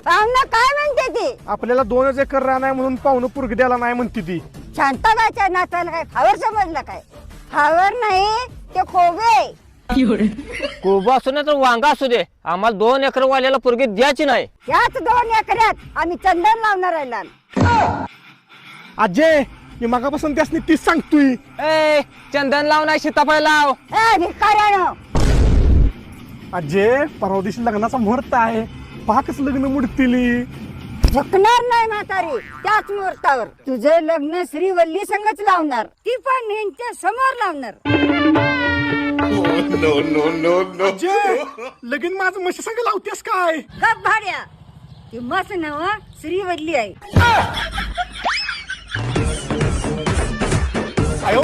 पाहुणं काय म्हणते ती? आपल्याला 2 एकर रान आहे म्हणून पाहुणं पुरगी द्यायला नाही म्हणते ती. शांताबाईच्या नाताला काय फावर समजलं काय? फावर नाही ते खोबे. कोबा असू नाही तर वांगा असू दे, आम्हाला 2 एकर वाल्याला पोरगी द्यायची नाही. याच 2 एकरात आम्ही चंदन लावणार आहे लाल. अजय मी मागापासून त्यासनी तीच सांगतोय. ए चंदन लाव नाही सीताफळ लाव. ए भिकाऱ्यानो, अजय परवा दिवशी लग्नाचा मुहूर्त आहे, पाकच लग्न मुडतील. झुकणार नाही म्हातारी त्याच मुहूर्तावर. तुझं लग्न श्रीवल्ली संगच लावणार, ती पण यांच्या समोर लावणार. अजय लगीन माझं म्हशी संग लावतेस काय? गप भाड्या, ती मस्त नव श्रीवल्ली आहे. आयो